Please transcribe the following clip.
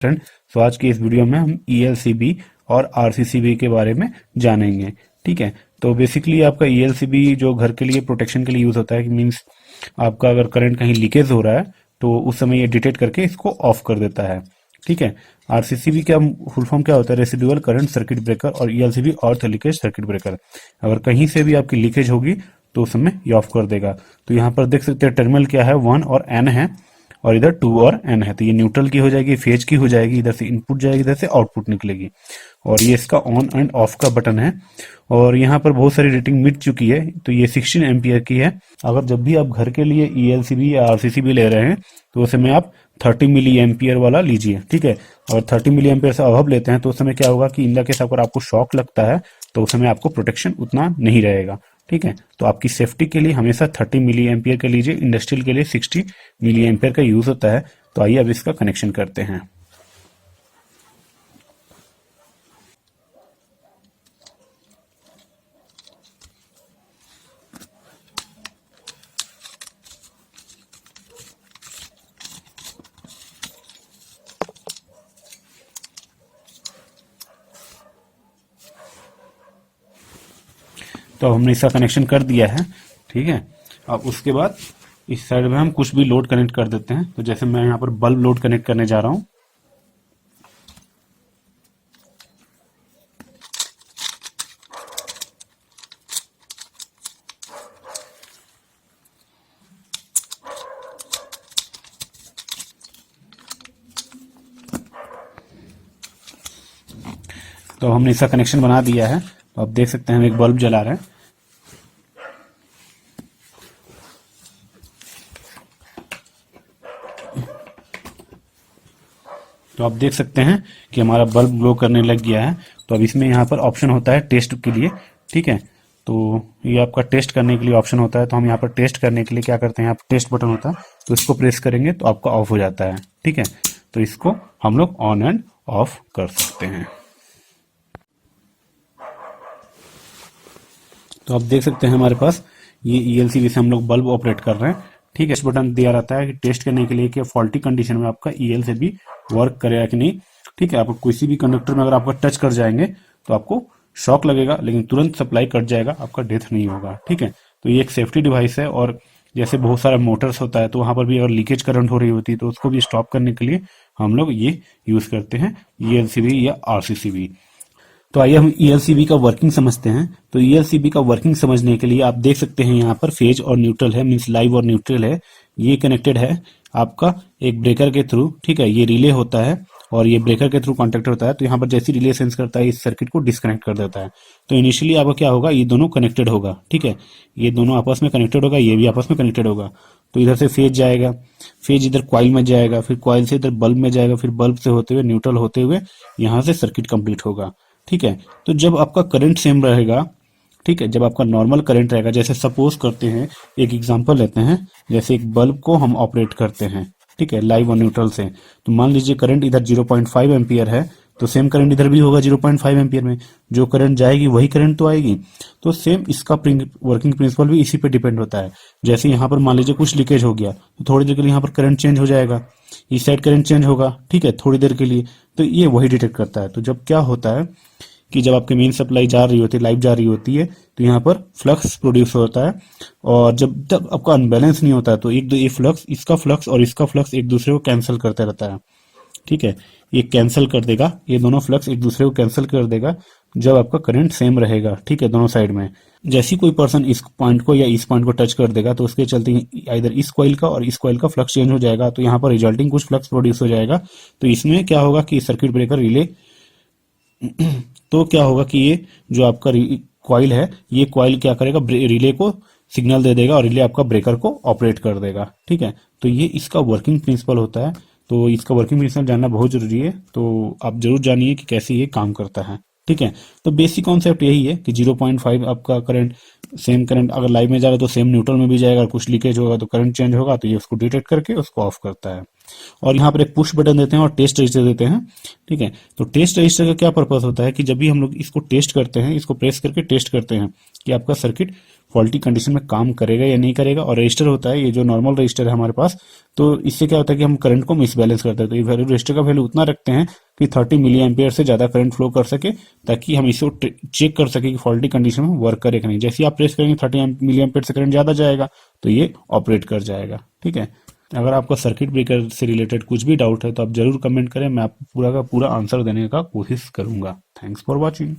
Friend, तो आज की इस वीडियो में हम ELCB और RCCB के बारे में जानेंगे। ठीक है, तो बेसिकली आपका ELCB जो घर के लिए प्रोटेक्शन के लिए यूज होता है, मीन्स आपका अगर करंट कहीं लीकेज हो रहा है तो उस समय ये डिटेक्ट करके इसको ऑफ कर देता है। ठीक है, RCCB का फुल फॉर्म क्या होता है? रेसिडुअल करंट सर्किट ब्रेकर, और ELCB अर्थ लीकेज सर्किट ब्रेकर। अगर कहीं से भी आपकी लीकेज होगी तो उस समय ये ऑफ कर देगा। तो यहाँ पर देख सकते हैं टर्मिनल क्या है, 1 और N है, और इधर 2 और N है। तो ये न्यूट्रल की हो जाएगी, फेज की हो जाएगी, इधर से इनपुट जाएगी, इधर से आउटपुट निकलेगी। और ये इसका ऑन एंड ऑफ का बटन है। और यहाँ पर बहुत सारी रेटिंग मिट चुकी है, तो ये 16 एम्पियर की है। अगर जब भी आप घर के लिए ELCB या RCCB ले रहे हैं तो उस समय आप 30 मिली एम्पियर वाला लीजिए। ठीक है, और 30 मिली एम्पियर से अबव लेते हैं तो उस समय क्या होगा कि इन द केस अगर आपको शॉक लगता है तो उस समय आपको प्रोटेक्शन उतना नहीं रहेगा। ठीक है, तो आपकी सेफ्टी के लिए हमेशा 30 मिली एम्पियर का लीजिए। इंडस्ट्रियल के लिए 60 मिली एम्पियर का यूज होता है। तो आइए अब इसका कनेक्शन करते हैं। तो हमने इसका कनेक्शन कर दिया है। ठीक है, अब उसके बाद इस साइड में हम कुछ भी लोड कनेक्ट कर देते हैं। तो जैसे मैं यहाँ पर बल्ब लोड कनेक्ट करने जा रहा हूँ। तो हमने इसका कनेक्शन बना दिया है। तो आप देख सकते हैं हम एक बल्ब जला रहे हैं। तो आप देख सकते हैं कि हमारा बल्ब ग्लो करने लग गया है। तो अब इसमें यहाँ पर ऑप्शन होता है टेस्ट के लिए। ठीक है, तो ये आपका टेस्ट करने के लिए ऑप्शन होता है। तो हम यहाँ पर टेस्ट करने के लिए क्या करते हैं, यहाँ पर टेस्ट बटन होता है, तो इसको प्रेस करेंगे तो आपका ऑफ हो जाता है। ठीक है, तो इसको हम लोग ऑन एंड ऑफ कर सकते हैं। तो आप देख सकते हैं हमारे पास ये ELCB से हम लोग बल्ब ऑपरेट कर रहे हैं। ठीक है, इस बटन दिया रहता है कि टेस्ट करने के लिए कि फॉल्टी कंडीशन में आपका ELCB वर्क करेगा कि नहीं। ठीक है, आप किसी भी कंडक्टर में अगर आपका टच कर जाएंगे तो आपको शॉक लगेगा, लेकिन तुरंत सप्लाई कट जाएगा, आपका डेथ नहीं होगा। ठीक है, तो ये एक सेफ्टी डिवाइस है। और जैसे बहुत सारा मोटर्स होता है तो वहां पर भी अगर लीकेज करंट हो रही होती है तो उसको भी स्टॉप करने के लिए हम लोग ये यूज करते हैं, ELCB या RCCB। तो आइए हम ELCB का वर्किंग समझते हैं। तो ELCB का वर्किंग समझने के लिए आप देख सकते हैं यहाँ पर फेज और न्यूट्रल है, मीन्स लाइव और न्यूट्रल है। ये कनेक्टेड है आपका एक ब्रेकर के थ्रू। ठीक है, ये रिले होता है और ये ब्रेकर के थ्रू कॉन्टेक्ट होता है। तो यहाँ पर जैसी रिले सेंस करता है इस सर्किट को डिस्कनेक्ट कर देता है। तो इनिशियली आपका क्या होगा, ये दोनों कनेक्टेड होगा। ठीक है, ये दोनों आपस में कनेक्टेड होगा, ये भी आपस में कनेक्टेड होगा। तो इधर से फेज जाएगा, फेज इधर क्वाइल में जाएगा, फिर क्वाइल से इधर बल्ब में जाएगा, फिर बल्ब से होते हुए न्यूट्रल होते हुए यहाँ से सर्किट कंप्लीट होगा। ठीक है, तो जब आपका करंट सेम रहेगा, ठीक है, जब आपका नॉर्मल करंट रहेगा, जैसे सपोज करते हैं एक एग्जांपल लेते हैं, जैसे एक बल्ब को हम ऑपरेट करते हैं। ठीक है, लाइव और न्यूट्रल से। तो मान लीजिए करंट इधर 0.5 एम्पियर है, तो सेम करंट इधर भी होगा 0.5 एम्पियर में। जो करंट जाएगी वही करंट तो आएगी। तो सेम इसका वर्किंग प्रिंसिपल भी इसी पे डिपेंड होता है। जैसे यहाँ पर मान लीजिए कुछ लीकेज हो गया तो थोड़ी देर के लिए यहाँ पर करंट चेंज हो जाएगा, इस साइड करंट चेंज होगा। ठीक है, थोड़ी देर के लिए। तो ये वही डिटेक्ट करता है। तो जब क्या होता है कि जब आपकी मेन सप्लाई जा रही होती है, लाइव जा रही होती है, तो यहाँ पर फ्लक्स प्रोड्यूस होता है। और जब तक आपका अनबैलेंस नहीं होता है तो ये फ्लक्स, इसका फ्लक्स और इसका फ्लक्स एक दूसरे को कैंसिल करते रहता है। ठीक है, ये कैंसिल कर देगा, ये दोनों फ्लक्स एक दूसरे को कैंसिल कर देगा जब आपका करंट सेम रहेगा। ठीक है, दोनों साइड में। जैसे कोई पर्सन इस पॉइंट को या इस पॉइंट को टच कर देगा तो उसके चलते इधर इस कॉइल का और इस कॉइल का फ्लक्स चेंज हो जाएगा। तो यहाँ पर रिजल्टिंग कुछ फ्लक्स प्रोड्यूस हो जाएगा। तो इसमें क्या होगा कि सर्किट ब्रेकर रिले तो क्या होगा कि ये जो आपका कॉइल है, ये कॉइल क्या करेगा, रिले को सिग्नल दे देगा और रिले आपका ब्रेकर को ऑपरेट कर देगा। ठीक है, तो ये इसका वर्किंग प्रिंसिपल होता है। तो इसका वर्किंग प्रिंसिपल जानना बहुत जरूरी है। तो आप जरूर जानिए कि कैसे ये काम करता है। ठीक है, तो बेसिक कॉन्सेप्ट यही है कि 0.5 आपका करंट, सेम करंट अगर लाइव में जा रहा है तो सेम न्यूट्रल में भी जाएगा। कुछ लीकेज होगा तो करंट चेंज होगा, तो ये उसको डिटेक्ट करके उसको ऑफ करता है। और यहाँ पर एक पुश बटन देते हैं और टेस्ट रजिस्टर देते हैं। ठीक है, तो टेस्ट रजिस्टर का क्या पर्पस होता है कि जब भी हम लोग इसको टेस्ट करते हैं, इसको प्रेस करके टेस्ट करते हैं कि आपका सर्किट फॉल्टी कंडीशन में काम करेगा या नहीं करेगा। और रजिस्टर होता है, ये जो नॉर्मल रजिस्टर है हमारे पास, तो इससे क्या होता है कि हम करंट को मिसबैलेंस करते हैं। तो ये वैल्यू रजिस्टर का वैल्यू उतना रखते हैं कि 30 मिली एम्पियर से ज़्यादा करंट फ्लो कर सके, ताकि हम इसे चेक कर सके कि फॉल्टी कंडीशन में वर्क करे कि नहीं। जैसे ही आप प्रेस करेंगे 30 मिली एम्पियर से करंट ज़्यादा जाएगा तो ये ऑपरेट कर जाएगा। ठीक है, अगर आपको सर्किट ब्रेकर से रिलेटेड कुछ भी डाउट है तो आप जरूर कमेंट करें, मैं आपको पूरा का पूरा आंसर देने का कोशिश करूंगा। Thanks for watching.